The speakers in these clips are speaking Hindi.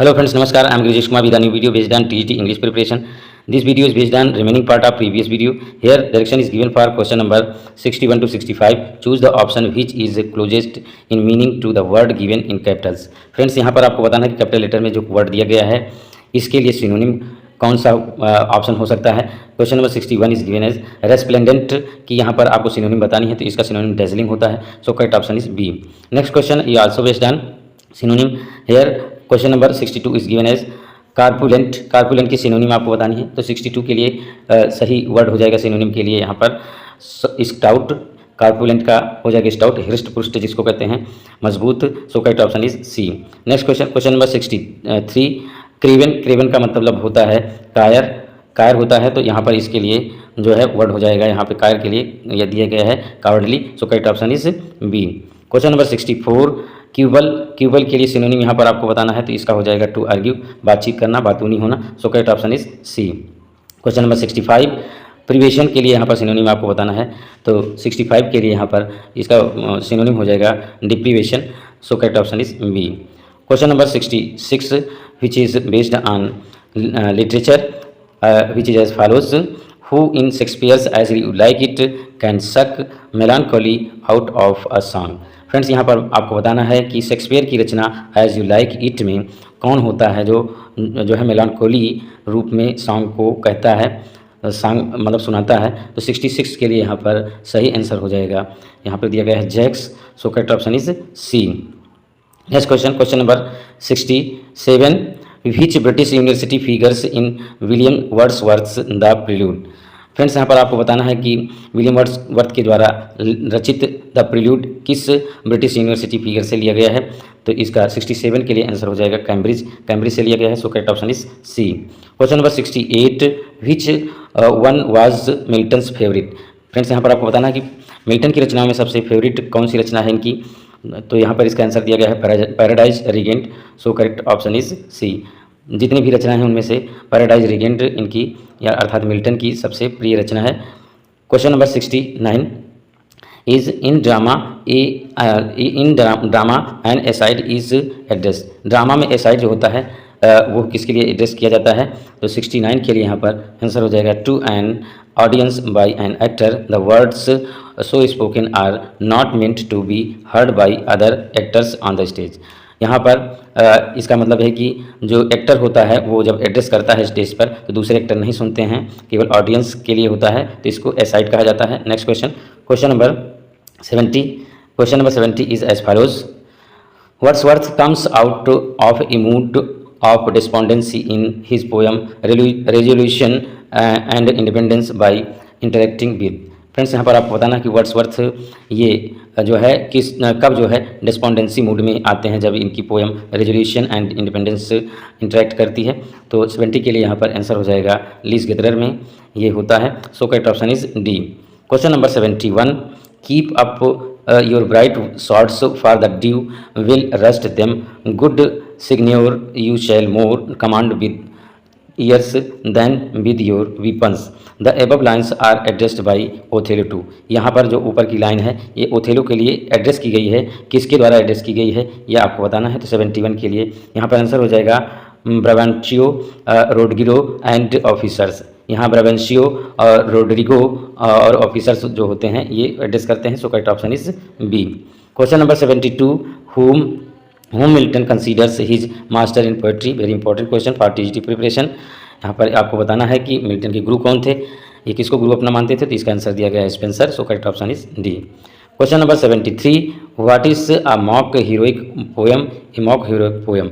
Hello friends, Namaskar. I am Grijesh Kumar with a new video based on TGT English preparation. This video is based on remaining part of previous video. Here direction is given for question number 61 to 65. Choose the option which is closest in meaning to the word given in capitals. Friends, यहाँ पर आपको बताना है कि कैपिटल लेटर में जो वर्ड दिया गया है इसके लिए सिनोनिम कौन सा ऑप्शन हो सकता है। Question number 61 is given as resplendent की यहाँ पर आपको सिनोनिम बतानी है, तो इसका सिनोनिम डेजलिंग होता है। So correct option is B. Next question ये also based on synonym. Here question number 62 is given as corpulent. Corpulent की सिनोनिम आपको बतानी है, तो 62 के लिए सही वर्ड हो जाएगा सिनोनिम के लिए यहाँ पर स्टाउट। कार्पुलेंट का हो जाएगा स्टाउट। हिस्ट पुष्ट जिसको कहते हैं मजबूत। So correct option is C. Next question, question number 63 craven. Craven का मतलब होता है कायर। कायर होता है, तो यहाँ पर इसके लिए जो है वर्ड हो जाएगा यहाँ पे कायर के लिए यह दिया गया है cowardly. So correct option is B. Question number 64 voluble. Voluble के लिए सिनोनिम यहाँ पर आपको बताना है, तो इसका हो जाएगा टू आर्ग्यू, बातचीत करना, बातूनी होना। So correct option is C. Question number 65 privation के लिए यहाँ पर सिनोनिम आपको बताना है, तो 65 के लिए यहाँ पर इसका सिनोनिम हो जाएगा deprivation. So correct option is B. Question number 66 which is based on literature which is as follows. Who in Shakespeare's As You Like It can suck melancholy out of a song। Friends, यहाँ पर आपको बताना है कि शेक्सपियर की रचना एज यू लाइक इट में कौन होता है जो है मेलानकोली रूप में सॉन्ग को कहता है, सॉन्ग मतलब सुनाता है। तो 66 के लिए यहाँ पर सही आंसर हो जाएगा, यहाँ पर दिया गया है Jaques. So correct option is C. Next question, question number 67 which British university figures in William Wordsworth the Prelude. Friends, यहाँ पर आपको बताना है कि विलियम वर्ड्सवर्थ के द्वारा रचित द प्रिल्यूड किस ब्रिटिश यूनिवर्सिटी फिगर से लिया गया है, तो इसका 67 के लिए आंसर हो जाएगा कैम्ब्रिज। कैम्ब्रिज से लिया गया है। So correct option is C. Question number 68 which one was Milton's favourite. Friends, यहाँ पर आपको बताना है कि मिल्टन की रचनाओं में सबसे फेवरेट कौन सी रचना है इनकी, तो यहाँ पर इसका आंसर दिया गया है paradise regained. So correct option is C. जितनी भी रचनाएं हैं उनमें से पैराडाइज रिगेंट इनकी या अर्थात मिल्टन की सबसे प्रिय रचना है। Question number 69 is in drama an aside is address. Drama में एसाइड जो होता है वो किसके लिए एड्रेस किया जाता है, तो 69 के लिए यहाँ पर आंसर हो जाएगा to an audience by an actor the words so spoken are not meant to be heard by other actors on the stage. यहाँ पर इसका मतलब है कि जो एक्टर होता है वो जब एड्रेस करता है स्टेज पर तो दूसरे एक्टर नहीं सुनते हैं, केवल ऑडियंस के लिए होता है, तो इसको एसाइड कहा जाता है। Next question, question number 70। Question number 70 is as follows. Wordsworth comes out of a mood of despondency in his poem Resolution and Independence by interacting with. Friends, यहाँ पर आपको बताना है कि वर्ड्सवर्थ ये जो है कब जो है डिस्पोंडेंसी मूड में आते हैं, जब इनकी poem Resolution and independence interact करती है। तो 70 के लिए यहाँ पर आंसर हो जाएगा लीज गेदरर में ये होता है। So correct option is D. Question number 71 keep up your bright swords for the dew will rust them good signior you shall more command with years than with your weapons the above lines are addressed by Othello to. यहाँ पर जो ऊपर की लाइन है ये ओथेलो के लिए एड्रेस की गई है, किसके द्वारा एड्रेस की गई है ये आपको बताना है। तो 71 के लिए यहाँ पर आंसर हो जाएगा ब्रावेंशियो रोड्रिगो एंड ऑफिसर्स। यहाँ ब्रावेंशियो और रोड्रिगो और ऑफिसर्स जो होते हैं ये एड्रेस करते हैं। So correct option is B. Question number 72 whom Milton considers his master in poetry। Very important question for TGT preparation. यहाँ पर आपको बताना है कि मिल्टन के गुरु कौन थे, ये किसको गुरु अपना मानते थे, तो इसका आंसर दिया गया है Spencer. So correct option is D. Question number 73 what is a mock heroic poem. A mock heroic poem,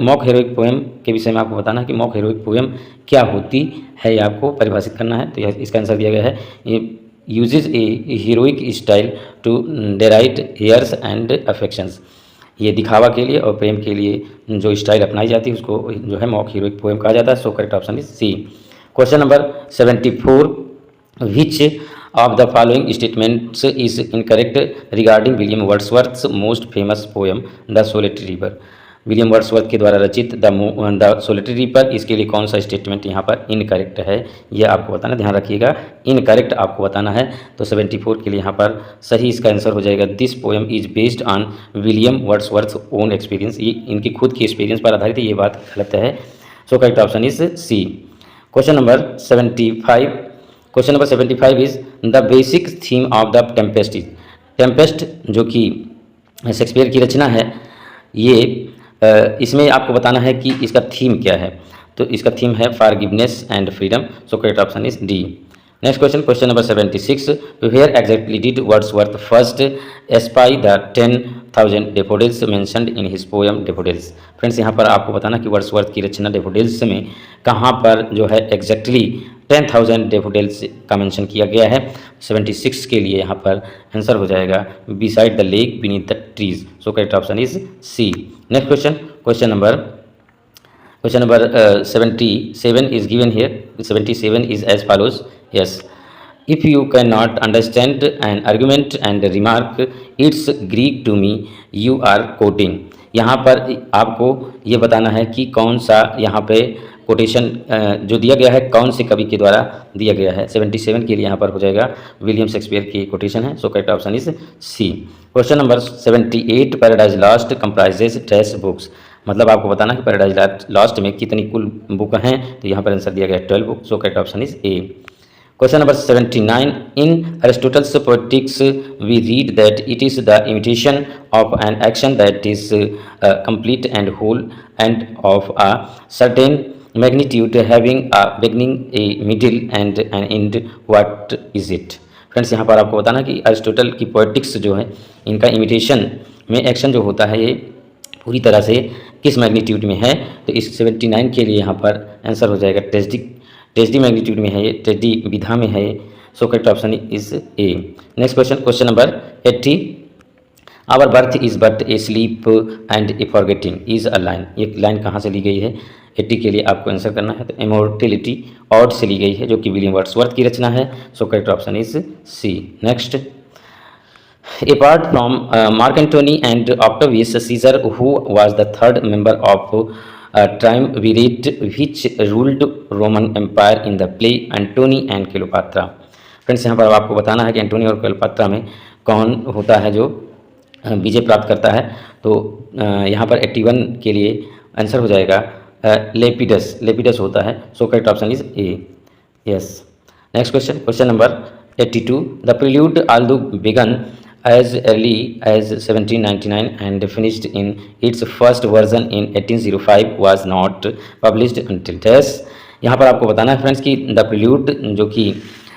mock heroic poem के विषय में आपको बताना है कि मॉक हीरोइक पोएम क्या होती है, ये आपको परिभाषित करना है। तो इसका आंसर दिया गया है ये uses a heroic style to deride airs and affections. ये दिखावा के लिए और प्रेम के लिए जो स्टाइल अपनाई जाती है उसको जो है मॉक हीरोइक पोएम कहा जाता है। So correct option is C. Question number 74 which of the following statements is incorrect regarding William Wordsworth's most famous poem the solitary river. William Wordsworth के द्वारा रचित द सोलिटरी रीपर, इसके लिए कौन सा स्टेटमेंट यहाँ पर इनकरेक्ट है, यह आपको बताना, ध्यान रखिएगा, इनकरेक्ट आपको बताना है। तो 74 के लिए यहाँ पर सही इसका आंसर हो जाएगा this poem is based on William Wordsworth own experience, ये इनकी खुद की एक्सपीरियंस पर आधारित है, ये बात गलत है। So correct option is C. Question number 75, question number 75 is the basic theme of the Tempest is, Tempest जो कि शेक्सपियर की रचना है, ये इसमें आपको बताना है कि इसका थीम क्या है। तो इसका थीम है forgiveness and freedom. So correct option is D. Next question, question number 76, where exactly did Wordsworth first espy the 10,000 daffodils mentioned in his poem daffodils. Friends यहाँ पर आपको बताना कि वर्ड्सवर्थ की रचना डेफोडिल्स में कहाँ पर जो है एग्जैक्टली 10,000 डेफोडिल्स का मेंशन किया गया है। 76 के लिए यहाँ पर आंसर हो जाएगा beside the lake beneath the trees. So correct option is C. Next question, question number 77 is given here. 77 is as follows. Yes, if you cannot understand an argument and remark it's Greek to me, you are quoting. यहाँ पर आपको ये बताना है कि कौन सा यहाँ पे कोटेशन जो दिया गया है कौन से कवि के द्वारा दिया गया है। 77 के लिए यहाँ पर हो जाएगा विलियम शेक्सपियर की कोटेशन है। So correct option is C. Question number 78, Paradise Lost comprises टेस्ट बुक्स, मतलब आपको बताना कि पैराडाइज लॉस्ट में कितनी कुल बुक हैं। तो यहाँ पर आंसर दिया गया 12 book. So correct option is A. Question number 79, in Aristotle's poetics we read that it is the imitation of an action that is complete and whole and of a certain magnitude having a beginning, a middle and an end, what is it. Friends यहाँ पर आपको बताना कि अरिस्टोटल की पोएटिक्स जो है इनका इमिटेशन में एक्शन जो होता है ये पूरी तरह से किस मैग्नीट्यूड में है। तो इस 79 के लिए यहाँ पर आंसर हो जाएगा ट्रेजडी मैग्नीट्यूड में है ये, ट्रेजडी विधा में है। So correct option is A. Next question, question number 80, our birth is but a sleep and a forgetting is a line, ये लाइन कहाँ से ली गई है। 80 के लिए आपको आंसर करना है। तो इमोर्टिलिटी ऑड से ली गई है जो कि विलियम वर्ड्सवर्थ की रचना है। So correct option is C. Next, apart from Mark Antony and Octavius Caesar, who was the third member of triumvirate which ruled Roman Empire in the play Antony and Cleopatra। Friends यहाँ पर आपको बताना है कि एंटोनी और क्लियोपात्रा में कौन होता है जो विजय प्राप्त करता है। तो यहाँ पर 81 के लिए आंसर हो जाएगा लेपिडस होता है। So correct option is A. Yes. Next question, question number 82, the Prelude although began as early as 1799 and finished in its first version in 1805 was not published until this। यहाँ पर आपको बताना है फ्रेंड्स कि द प्रिल्यूड जो कि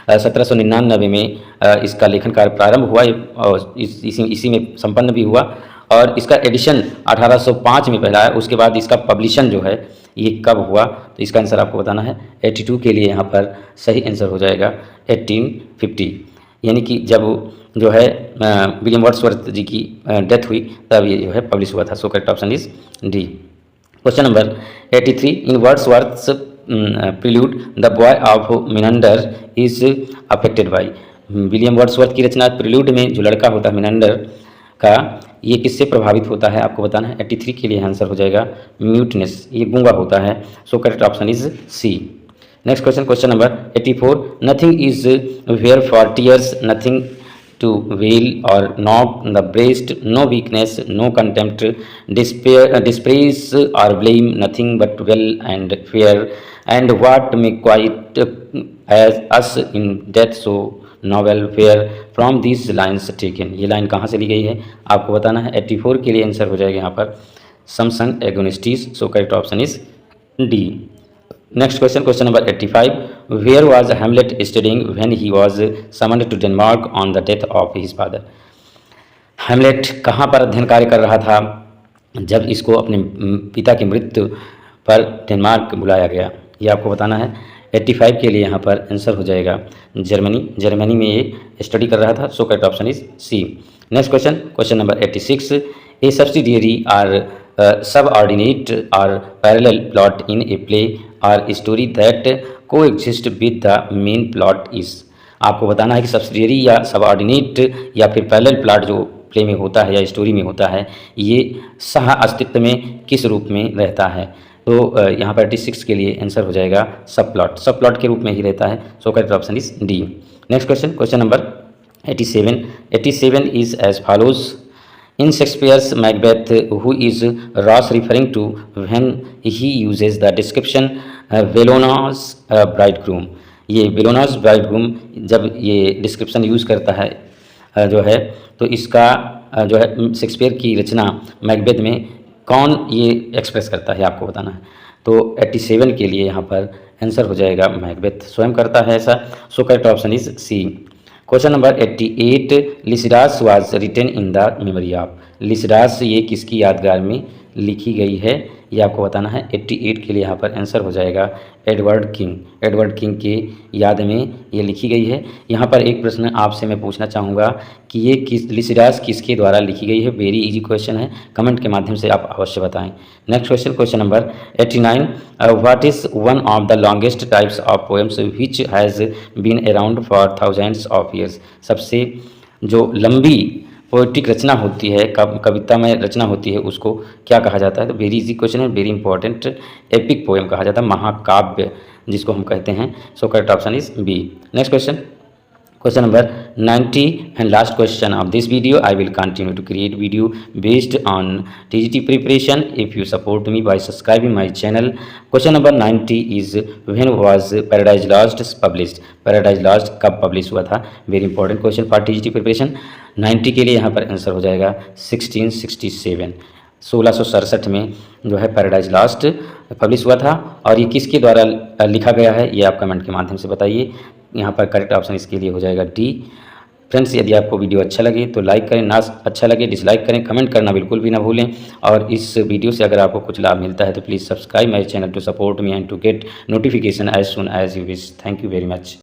1799 में इसका लेखन कार्य प्रारंभ हुआ और इसी में संपन्न भी हुआ और इसका एडिशन 1805 में पहला है। उसके बाद इसका पब्लिशन जो है ये कब हुआ, तो इसका आंसर आपको बताना है। 82 के लिए यहाँ पर सही आंसर हो जाएगा 1850, यानी कि जब जो है विलियम वर्ड्सवर्थ जी की डेथ हुई तब ये जो है पब्लिश हुआ था। So correct option is D. Question number 83, in Wordsworth's prelude the boy of Winander is affected by, William Wordsworth की रचना प्रिल्यूड में जो लड़का होता है मिनंडर का, ये किससे प्रभावित होता है आपको बताना है। 83 के लिए आंसर हो जाएगा म्यूटनेस, ये गूंगा होता है। So correct option is C. Next question, question number 84, nothing is here for tears, nothing to wail or knock the breast, no weakness, no contempt, dispraise or blame, nothing but will and fear, and what may quiet as us in death so novel fear from these lines taken। ये लाइन कहाँ से ली गई है आपको बताना है। 84 के लिए आंसर हो जाएगा यहाँ पर Samson Agonistes. So correct option is D. Next question, question number 85, where was Hamlet studying when he was summoned to Denmark on the death of his father. Hamlet कहाँ पर अध्ययन कार्य कर रहा था जब इसको अपने पिता की मृत्यु पर डेनमार्क बुलाया गया, ये आपको बताना है। 85 के लिए यहाँ पर आंसर हो जाएगा जर्मनी में ये स्टडी कर रहा था। So correct option is C. Next question, question number 86, a subsidiary or subordinate or parallel plot in a play or story that coexist with the main plot is। आपको बताना है कि सब्सिडियरी या सबऑर्डिनेट या फिर पैरेलल प्लॉट जो प्ले में होता है या स्टोरी में होता है, ये सह अस्तित्व में किस रूप में रहता है? तो यहाँ पर 86 के लिए आंसर हो जाएगा सब प्लॉट, सब प्लॉट के रूप में ही रहता है। So correct option is D. Next question, question number 87। 87 is as follows. In Shakespeare's Macbeth, who is Ross referring to when he uses the description Bellona's bridegroom? ये Bellona's bridegroom जब ये डिस्क्रिप्शन यूज़ करता है जो है, तो इसका जो है शेक्सपियर की रचना मैकबेथ में कौन ये एक्सप्रेस करता है, आपको बताना है। तो 87 के लिए यहाँ पर आंसर हो जाएगा मैकबेथ स्वयं करता है ऐसा। So correct option is C. Question number 88, Lycidas was written in the memory of. Lycidas ये किसकी यादगार में लिखी गई है, ये आपको बताना है। 88 के लिए यहाँ पर आंसर हो जाएगा एडवर्ड किंग। एडवर्ड किंग के याद में ये लिखी गई है। यहाँ पर एक प्रश्न आपसे मैं पूछना चाहूँगा कि ये लिसिडास किसके द्वारा लिखी गई है। वेरी इजी क्वेश्चन है, कमेंट के माध्यम से आप अवश्य बताएं। Next question, question number 89, what is one of the longest types of poems which has been around for thousands of years. सबसे जो लंबी पोएटिक रचना होती है, कविता में रचना होती है, उसको क्या कहा जाता है? तो वेरी इजी क्वेश्चन है, वेरी इंपॉर्टेंट। एपिक पोएम कहा जाता है, महाकाव्य जिसको हम कहते हैं। So correct option is B. Next question, question number 90 and last question of this video. I will continue to create video based on TGT preparation if you support me by subscribing my channel. Question number 90 is when was Paradise Lost published. Paradise Lost कब पब्लिश हुआ था? Very important question for TGT preparation. 90 के लिए यहाँ पर आंसर हो जाएगा 1667। 1667 में जो है पैराडाइज लॉस्ट पब्लिश हुआ था। और ये किसके द्वारा लिखा गया है, ये आप कमेंट के माध्यम से बताइए। यहाँ पर करेक्ट ऑप्शन इसके लिए हो जाएगा डी। फ्रेंड्स, यदि आपको वीडियो अच्छा लगे तो लाइक करें, ना अच्छा लगे डिसलाइक करें, कमेंट करना बिल्कुल भी ना भूलें। और इस वीडियो से अगर आपको कुछ लाभ मिलता है तो please subscribe my channel to support me and to get notification as soon as you wish. Thank you very much.